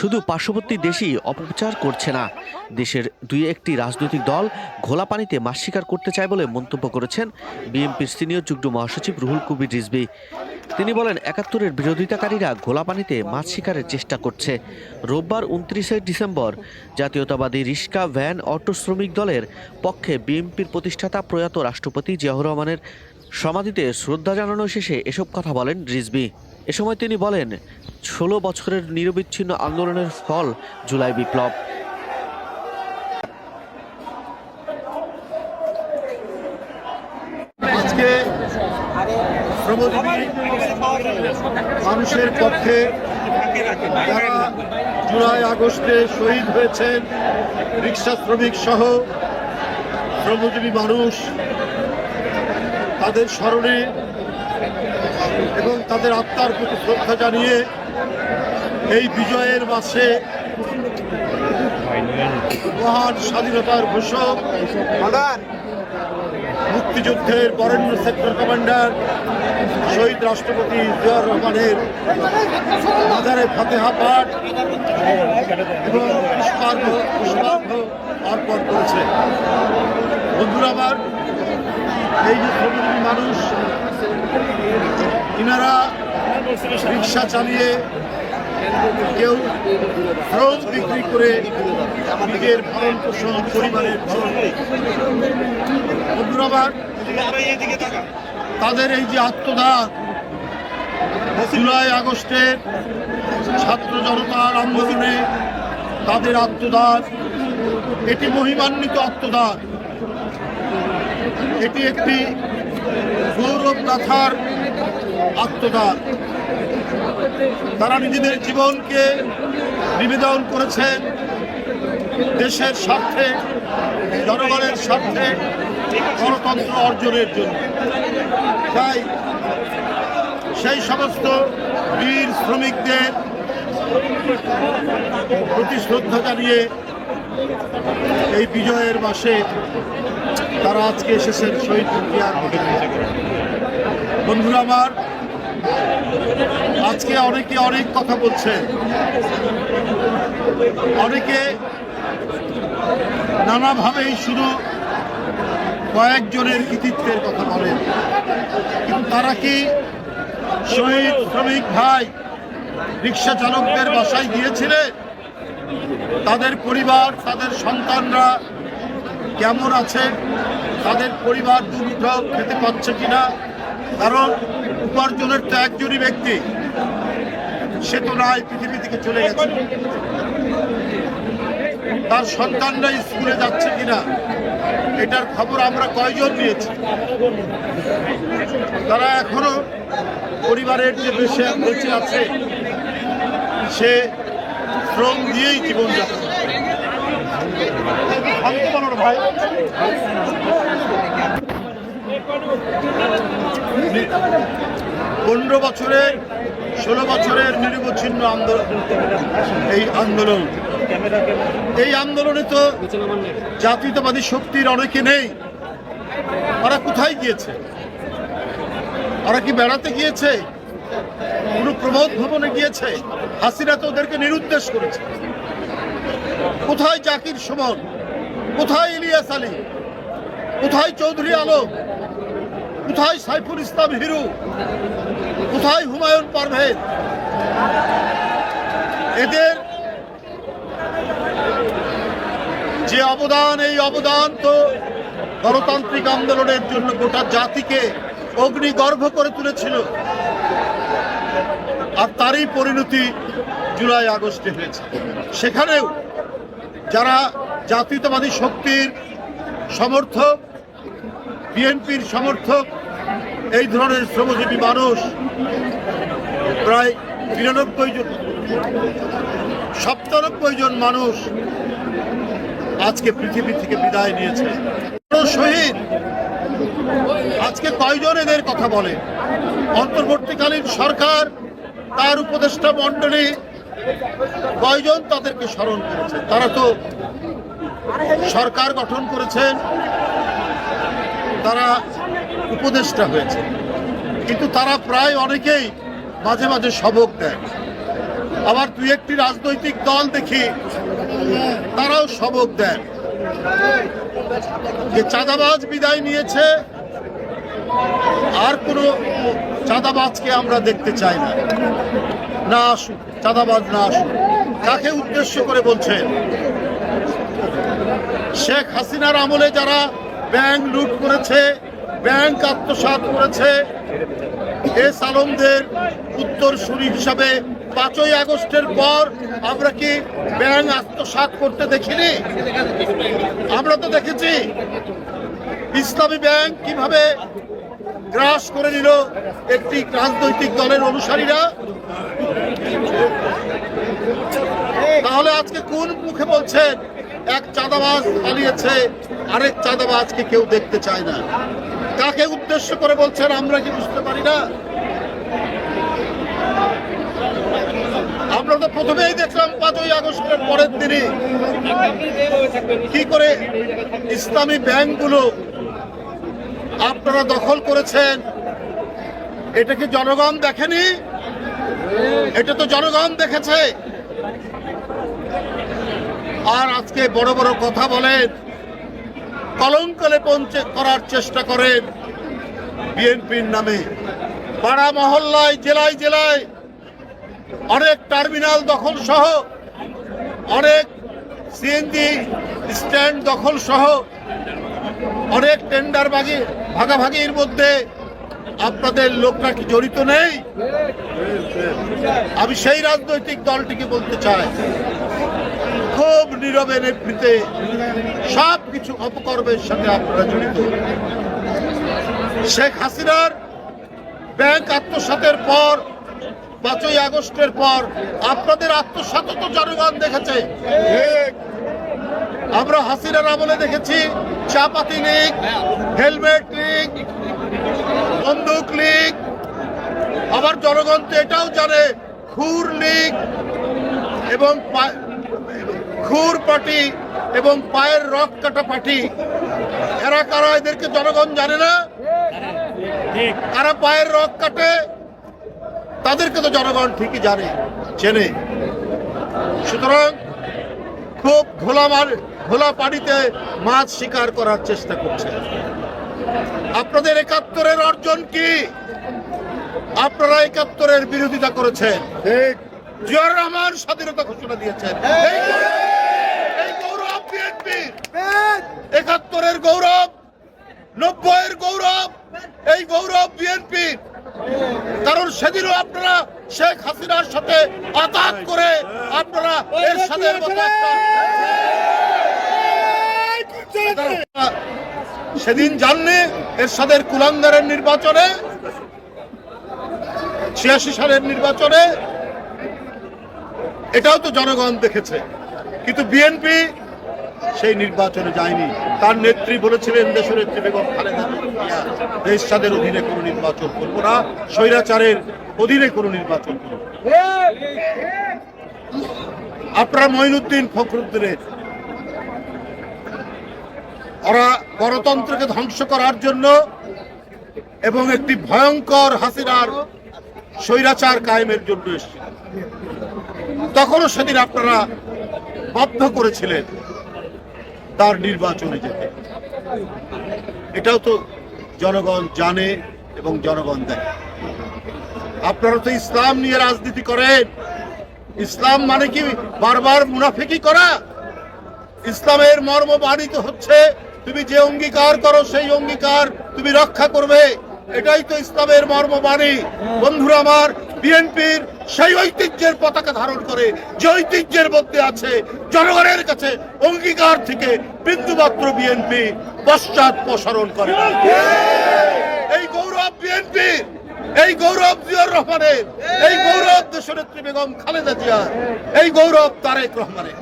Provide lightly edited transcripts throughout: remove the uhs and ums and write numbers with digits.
শুধু পার্শ্ববর্তী দেশই অপপ্রচার করছে না, দেশের দুই একটি রাজনৈতিক দল ঘোলা পানিতে মাছ শিকার করতে চায় বলে মন্তব্য করেছেন বিএনপির সিনিয়র যুগ্ম মহাসচিব রুহুল কবির রিজভী। তিনি বলেন, ৭১-এর বিরোধিতাকারীরা ঘোলা পানিতে মাছ শিকারের চেষ্টা করছে। রোববার ২৯শে ডিসেম্বর জাতীয়তাবাদী রিক্সা ভ্যান অটো শ্রমিক দলের পক্ষে বিএনপির প্রতিষ্ঠাতা প্রয়াত রাষ্ট্রপতি জিয়াউর রহমানের সমাধিতে শ্রদ্ধা জানানো শেষে এসব কথা বলেন রিজভী। এ সময় তিনি বলেন, ১৬ বছরের নিরবিচ্ছিন্ন আন্দোলনের ফল জুলাই বিপ্লব। আজকে শ্রমজীবী মানুষের পক্ষে যারা জুলাই আগস্টে শহীদ হয়েছেন, রিক্সা শ্রমিক সহ শ্রমজীবী মানুষ, তাদের স্মরণে এবং তাদের আত্মার প্রতি শ্রদ্ধা জানিয়ে এই বিজয়ের মাসে মহান স্বাধীনতার ঘোষক, মুক্তিযুদ্ধের বরেণ্য সেক্টর কমান্ডার শহীদ রাষ্ট্রপতি জিয়াউর রহমানের মাজারে ফাতেহা পাঠ এবং পুষ্পার্ঘ অর্পণ করেছে। বন্ধুরা আমার, এই যে শ্রমজীবী মানুষ, ইনারা রিক্সা চালিয়ে, কেউ শ্রম বিক্রি করে নিজের ভরণ পোষণ, পরিবারের ভরণ। বন্ধুরা আমার, তাদের এই যে আত্মদান, জুলাই আগস্টের ছাত্র জনতার আন্দোলনে তাদের আত্মদান, এটি মহিমান্বিত আত্মদান। এটি একটি গৌরব গাথার আত্মদান। তারা নিজেদের জীবনকে নিবেদন করেছেন দেশের স্বার্থে, জনগণের স্বার্থে, গণতন্ত্র অর্জনের জন্য। তাই সেই সমস্ত বীর শ্রমিকদের প্রতি শ্রদ্ধা জানিয়ে এই বিজয়ের মাসে তারা আজকে এসেছেন শহীদ মিনার। বন্ধুরা আমার, আজকে অনেকে অনেক কথা বলছে, অনেকে নানাভাবেই শুধু কয়েকজনের কৃতিত্বের কথা বলেন, কিন্তু তারা কি শহীদ শ্রমিক ভাই রিক্সা চালকদের বাসায় গিয়েছিলেন? তাদের পরিবার, তাদের সন্তানরা কেমন আছে? তাদের পরিবার দুমুঠো খেতে পাচ্ছে কিনা? কারণ উপার্জনের তো একজনই ব্যক্তি, সে তো নাই, পৃথিবী থেকে চলে গেছে। তার সন্তানরা স্কুলে যাচ্ছে কিনা, এটার খবর আমরা কয়জন নিয়েছি? তারা এখনো পরিবারের যে বেঁচে আছে, সে শ্রম দিয়েই জীবনযাপন। ভাই, 15 বছরের 16 বছরের নিরবচ্ছিন্ন আন্দোলন, এই আন্দোলনে তো জাতীয়তাবাদী শক্তির অনেকে নেই। ওরা কোথায় গিয়েছে? ওরা কি বেড়াতে গিয়েছে? কোন প্রমোদ ভবনে গিয়েছে? হাসিনা তো ওদেরকে নিরুদ্দেশ করেছে। কোথায় জাকির সুমন? কোথায় ইলিয়াস আলী? কোথায় চৌধুরী আলম? কোথায় সাইফুল ইসলাম হিরু? কোথায় হুমায়ুন পারভেজ? এদের যে অবদান, এই অবদান তো গণতান্ত্রিক আন্দোলনের জন্য গোটা জাতিকে অগ্নিগর্ভ করে তুলেছিল। আর তারই পরিণতি জুলাই আগস্টে হয়েছে। সেখানেও যারা জাতীয়তাবাদী শক্তির সমর্থক, বিএনপির সমর্থক, এই ধরনের শ্রমজীবী মানুষ প্রায় 97 জন মানুষ আজকে পৃথিবী থেকে বিদায় নিয়েছে। শহীদ আজকে কয়জন এদের কথা বলে? অন্তর্বর্তীকালীন সরকার, তার উপদেষ্টা মণ্ডলী কয়জন তাদেরকে স্মরণ করেছে? তারা তো সরকার গঠন করেছেন, তারা উপদেষ্টা হয়েছে, কিন্তু তারা প্রায় অনেকেই মাঝে মাঝে সবক দেন, আবার দুই একটি রাজনৈতিক দল দেখি তারাও সবক দেন যে চাঁদাবাজ বিদায় নিয়েছে, আর কোনো চাঁদাবাজকে আমরা দেখতে চাই না, না আসুক চাঁদাবাজ, না আসুক। কাকে উদ্দেশ্য করে বলছেন? শেখ হাসিনার আমলে যারা ব্যাংক লুট করেছে, ব্যাংক আত্মসাৎ করেছে, এস আলমদের উত্তরসূরি হিসাবে 5ই আগস্টের পর আমরা কি ব্যাংক আত্মসাৎ করতে দেখিনি? আমরা তো দেখেছি ইসলামী ব্যাংক কিভাবে গ্রাস করে নিল একটি রাজনৈতিক দলের অনুসারীরা। তাহলে আজকে কোন মুখে বলছেন এক চাঁদাবাজ পালিয়েছে, আরেক চাঁদাবাজকে কেউ দেখতে চায় না? কাকে উদ্দেশ্য করে বলছেন আমরা কি বুঝতে পারি না? আমরা তো প্রথমেই দেখলাম 5ই আগস্টের পরের দিনই কি করে ইসলামী ব্যাংকগুলো আপনারা দখল করেছেন। এটা কি জনগণ দেখেনি? এটা তো জনগণ দেখেছে। আর আজকে বড় বড় কথা বলেন, কলঙ্ক লেপন করার চেষ্টা করেন বিএনপির নামে। পাড়া মহল্লায়, জেলায় জেলায় অনেক টার্মিনাল দখল সহ, অনেক সিএনজি স্ট্যান্ড দখল সহ, অনেক টেন্ডার ভাগাভাগির মধ্যে আপনাদের লোকরা কি জড়িত নেই? আমি সেই রাজনৈতিক দলটিকে বলতে চাই, খুব নীরবে নেতৃত্বে সব কিছু অপকর্মের সাথে আপনারা জড়িত। শেখ হাসিনার ব্যাংক আত্মসাতের পর, 5ই আগস্টের পর আপনাদের আত্মসাৎ তো জনগণ দেখেছে। আমরা হাসিনার আমলে দেখেছি চাপাতি লীগ, হেলমেট লীগ, বন্দুক লীগ, আবার জনগণ তো এটাও জানে খুর লীগ এবং খুর পার্টি এবং পায়ের রক কাটা পার্টি। এরা কারা? এদেরকে জনগণ জানে না। কারা পায়ের রক কাটে তাদেরকে তো জনগণ ঠিকই জানে, চেনে। সুতরাং খুব ঘোলা পানিতে মাছ শিকার করার চেষ্টা করছে। আপনাদের 71-এর অর্জন কি? আপনারা 71-এর বিরোধিতা করেছেন। জিয়াউর রহমান স্বাধীনতা ঘোষণা দিয়েছেন। এই গৌরব বিএনপির, 71-এর গৌরব, 90-এর গৌরব, এই গৌরব বিএনপির। কারণ সেদিনও আপনারা শেখ হাসিনার সাথে আঘাত করে আপনারা এরশাদের মতো সেদিন জানলে এরশাদের কুলাঙ্গারের নির্বাচনে, 86 সালের নির্বাচনে, এটাও তো জনগণ দেখেছে। কিন্তু বিএনপি সেই নির্বাচনে যায়নি। তার নেত্রী বলেছিলেন, দেশনেত্রী বেগম খালেদা জিয়া, এরশাদের অধীনে কোনো নির্বাচন করবো না, স্বৈরাচারের অধীনে কোনো নির্বাচন করবো। আপনারা মঈনুদ্দিন ফখরুদ্দিনের, ওরা গণতন্ত্রকে ধ্বংস করার জন্য এবং একটি ভয়ঙ্কর হাসিনার স্বৈরাচার কায়েমের জন্য এসেছিল। তখনও সেদিন আপনারা বাধ্য করেছিলেন তার নির্বাচনে যেতে। এটাও তো জনগণ জানে এবং জনগণ দেখে। আপনারা তো ইসলাম নিয়ে রাজনীতি করেন। ইসলাম মানে কি বারবার মুনাফিকি করা? ইসলামের মর্ম বাণিত হচ্ছে তুমি যে অঙ্গীকার করো সেই অঙ্গীকার তুমি রক্ষা করবে। এটাই তো ইসলামের মর্মবাণী। বন্ধুরা আমার, বিএনপির সেই ঐতিহ্যের পতাকা ধারণ করে, যে ঐতিহ্যের মধ্যে আছে জনগণের কাছে অঙ্গীকার থেকে বিন্দুমাত্র বিএনপি পশ্চাৎপসরণ করে। এই গৌরব বিএনপির, এই গৌরব জিয়াউর রহমানের, এই গৌরব দেশনেত্রী বেগম খালেদা জিয়ার, এই গৌরব তারেক রহমানের।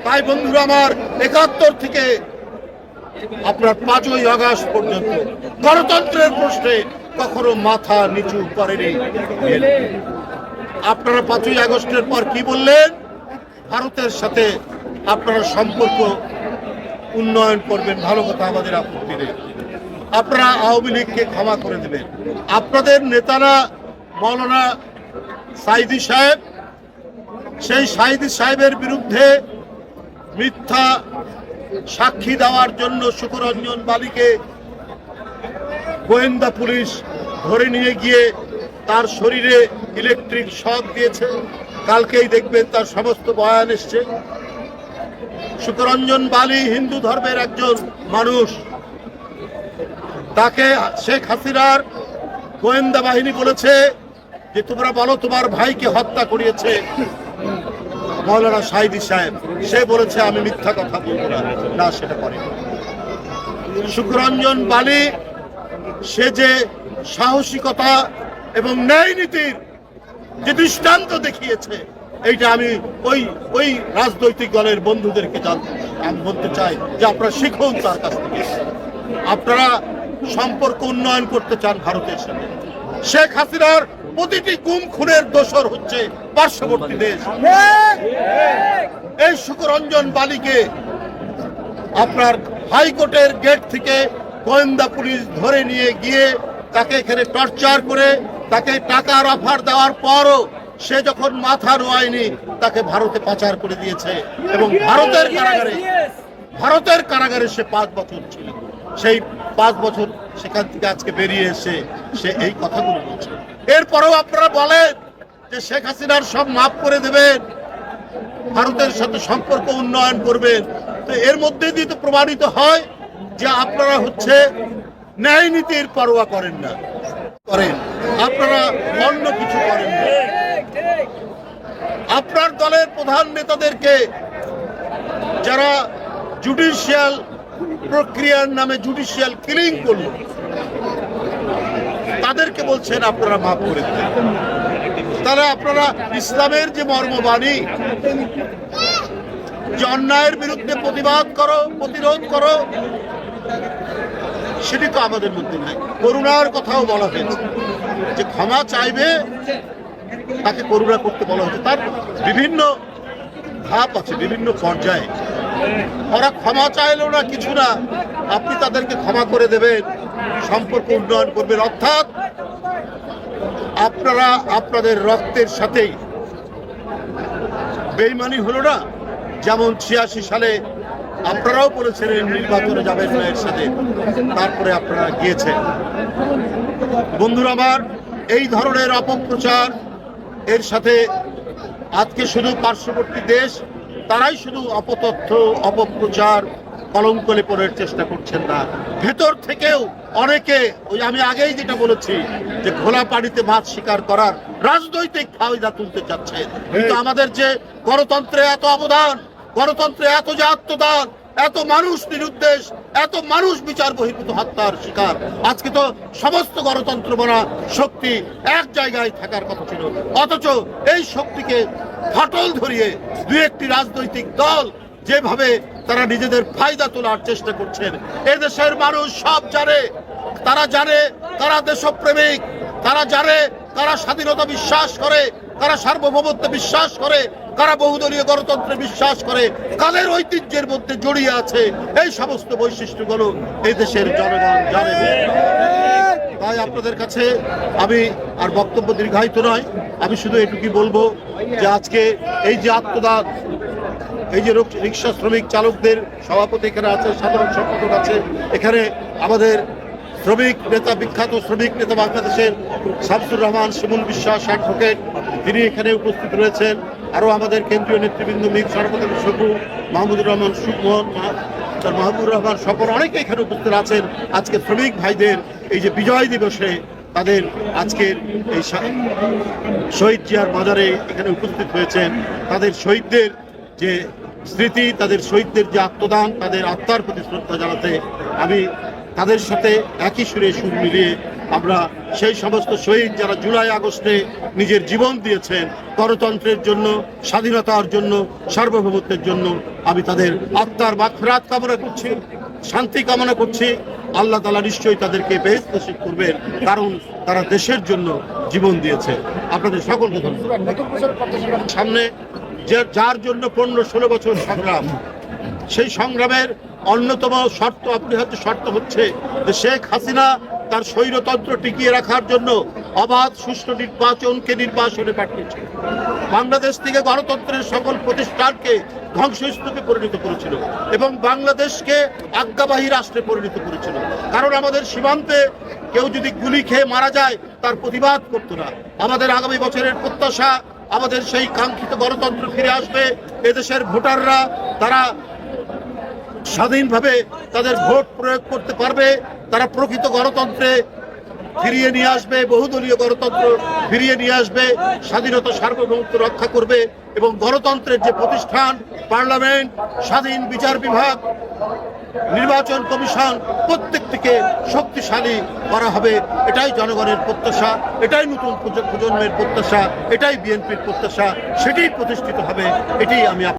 তাই বন্ধুরা আমার, 71 থেকে আপনার 5ই আগস্ট পর্যন্ত গণতন্ত্রের প্রশ্নে কখনো মাথা নিচু করেনি। আপনারা 5ই আগস্টের পর কি বললেন? ভারতের সাথে আপনারা সম্পর্ক উন্নয়ন করবেন, ভালো কথা, আমাদের আপত্তি নেই। আপনারা আওয়ামী লীগকে ক্ষমা করে দেবেন। আপনাদের নেতারা মৌলানা সাইদি সাহেব, সেই সাইদি সাহেবের বিরুদ্ধে মিথ্যা সাক্ষী দেওয়ার জন্য শুকুরঞ্জন বালিকে গোয়েন্দা পুলিশ ধরে নিয়ে গিয়ে তার শরীরে ইলেকট্রিক শক দিয়েছে। কালকেই দেখবেন তার সমস্ত বয়ান এসছে। শুকুরঞ্জন বালি হিন্দু ধর্মের একজন মানুষ, তাকে শেখ হাসিনার গোয়েন্দা বাহিনী বলেছে যে তোমরা বলো তোমার ভাইকে হত্যা করিয়েছে মৌলানা সাইদি সাহেব। সে বলেছে আমি মিথ্যা কথা বলবো না, না সেটা করে। শুকুরঞ্জন বালি সে যে সাহসিকতা এবং ন্যায় নীতির যে দৃষ্টান্ত দেখিয়েছে, এইটা আমি ওই রাজনৈতিক দলের বন্ধুদেরকে আমি বলতে চাই যে আপনারা শিখুন তার কাছ থেকে। আপনারা সম্পর্ক উন্নয়ন করতে চান ভারতের সাথে। শেখ হাসিনার প্রতিটি গুম খুনের দোষর হচ্ছে পার্শ্ববর্তী দেশ। এই শুকুরঞ্জন বালিকে আপনার হাইকোর্টের গেট থেকে গোয়েন্দা পুলিশ ধরে নিয়ে গিয়ে তাকে এখানে টর্চার করে তাকে টাকার অফার দেওয়ার পরও সে যখন মাথা নোয়ায়নি তাকে ভারতে পাচার করে দিয়েছে এবং ভারতের কারাগারে সে 5 বছর ছিল। সেই 5 বছর সেখান থেকে আজকে বেরিয়ে এসে সে এই কথাগুলো বলছে। এরপরেও আপনারা বলেন যে শেখ হাসিনার সব মাফ করে দেবেন, ভারতের সাথে সম্পর্ক উন্নয়ন করবেন। তো এর মধ্যে দিয়ে তো প্রমাণিত হয় যে আপনারা হচ্ছে ন্যায় নীতির পরোয়া করেন না, আপনারা অন্য কিছু করেন না। আপনার দলের প্রধান নেতাদেরকে যারা জুডিশিয়াল প্রক্রিয়ার নামে জুডিশিয়াল কিলিং করল, তাদেরকে বলছেন আপনারা মাফ করে দেন। তাহলে আপনারা ইসলামের যে মর্মবাণী যে অন্যায়ের বিরুদ্ধে প্রতিবাদ করো, প্রতিরোধ করো, সেটি তো আমাদের মধ্যে নাই। করুণার কথাও বলা হয়েছে যে ক্ষমা চাইবে তাকে করুণা করতে বলা হয়েছে। তার বিভিন্ন ধাপ আছে, বিভিন্ন পর্যায়ে। ওরা ক্ষমা চাইলেও না কিছু না, আপনি তাদেরকে ক্ষমা করে দেবেন, সম্পর্ক উন্নয়ন করবেন। অর্থাৎ আপনারা আপনাদের রক্তের সাথেই বেইমানি হলো না। যেমন 86 সালে আপনারাও বলেছিলেন নির্বাচনে যাবেন না এর সাথে, তারপরে আপনারা গিয়েছেন। বন্ধুরা আমার, এই ধরনের অপপ্রচার এর সাথে আজকে শুধু পার্শ্ববর্তী দেশ তারাই শুধু অপতথ্য অপপ্রচার কলঙ্ক লেপনের চেষ্টা করছেন না, ভেতর থেকেও অনেকে ওই আমি আগেই যেটা বলেছি যে খোলা পানিতে মাছ শিকার করার রাজনৈতিক ফায়দা তুলতে চাচ্ছে। কিন্তু আমাদের যে গণতন্ত্রে এত অবদান, গণতন্ত্রে এত যে আত্মদান, এত মানুষ নিরুদ্দেশ, এত মানুষ বিচার বহির্ভূত হত্যার শিকার, আজকে তো সমস্ত গণতন্ত্র বলা শক্তি এক জায়গায় থাকার কথা ছিল। অথচ এই শক্তিকে ফাটল ধরিয়ে দুই একটি রাজনৈতিক দল যেভাবে তারা নিজেদের ফায়দা তোলার চেষ্টা করছেন, এদেশের মানুষ সব জানে। তারা জানে তারা দেশপ্রেমিক, তারা জানে তারা স্বাধীনতা বিশ্বাস করে, তারা সার্বভৌমত্ব বিশ্বাস করে, কারা বহুদলীয় গণতন্ত্রে বিশ্বাস করে, কাদের ঐতিহ্যের মধ্যে জড়িয়ে আছে। এই সমস্ত বৈশিষ্ট্যগুলো এই দেশের জনগণ জানে। তাই আপনাদের কাছে আমি আর বক্তব্য দীর্ঘায়িত নয়, আমি শুধু এটুকুই বলবো যে আজকে এই যে আত্মদান, এই যে রিক্সা শ্রমিক চালকদের সভাপতি এখানে আছে, সাধারণ সম্পাদক আছে, এখানে আমাদের শ্রমিক নেতা, বিখ্যাত শ্রমিক নেতা বাংলাদেশের শামসুর রহমান শিমুল বিশ্বাস অ্যাডভোকেট, তিনি এখানে উপস্থিত রয়েছেন। আরও আমাদের কেন্দ্রীয় নেতৃবৃন্দ মির সরকার শকু, মাহমুদুর রহমান সুকমোহন, মাহবুবুর রহমান স্বপন, অনেকে এখানে উপস্থিত আছেন। আজকে শ্রমিক ভাইদের এই যে বিজয় দিবসে তাদের আজকের এই শহীদ জিয়ার মাজারে এখানে উপস্থিত হয়েছেন। তাদের শহীদদের যে স্মৃতি, তাদের শহীদদের যে আত্মদান, তাদের আত্মার প্রতি শ্রদ্ধা জানাতে আমি তাদের সাথে একই সুরে সুর মিলিয়ে আমরা সেই সমস্ত শহীদ যারা জুলাই আগস্টে নিজের জীবন দিয়েছেন গণতন্ত্রের জন্য, স্বাধীনতার জন্য, সার্বভৌমত্বের জন্য, আমি তাদের আত্মার মাগফিরাত কামনা করছি, শান্তি কামনা করছি। আল্লাহ তাআলা নিশ্চয়ই তাদেরকে বেহেশত নসিব করবেন, কারণ তারা দেশের জন্য জীবন দিয়েছে। আপনাদের সকলকে ধন্যবাদ। সামনে যার জন্য 15-16 বছর সংগ্রাম, সেই সংগ্রামের অন্যতম অপরিহার্য শর্ত হচ্ছে যে শেখ হাসিনা তার স্বৈরতন্ত্র টিকিয়ে রাখার জন্য অবাধ সুষ্ঠু নির্বাচনকে নির্বাসনে পাঠিয়েছিল। বাংলাদেশ থেকে গণতন্ত্রের সকল প্রতিষ্ঠানকে ধ্বংসস্তূপে পরিণত করেছিল এবং বাংলাদেশকে আজ্ঞাবাহী রাষ্ট্রে পরিণত করেছিল। কারণ আমাদের সীমান্তে কেউ যদি গুলি খেয়ে মারা যায় তার প্রতিবাদ করতো না। আমাদের আগামী বছরের প্রত্যাশা, আমাদের সেই কাঙ্ক্ষিত গণতন্ত্র ফিরে আসবে। এদেশের ভোটাররা তারা স্বাধীনভাবে তাদের ভোট প্রয়োগ করতে পারবে, তারা প্রকৃত গণতন্ত্রে ফিরিয়ে নিয়ে আসবে, বহুদলীয় গণতন্ত্র ফিরিয়ে নিয়ে আসবে, স্বাধীনতা সার্বভৌমত্ব রক্ষা করবে এবং গণতন্ত্রের যে প্রতিষ্ঠান, পার্লামেন্ট, স্বাধীন বিচার বিভাগ, নির্বাচন কমিশন, প্রত্যেকটিকে শক্তিশালী করা হবে। এটাই জনগণের প্রত্যাশা, এটাই নতুন প্রজন্মের প্রত্যাশা, এটাই বিএনপির প্রত্যাশা, সেটাই প্রতিষ্ঠিত হবে। এটাই আমি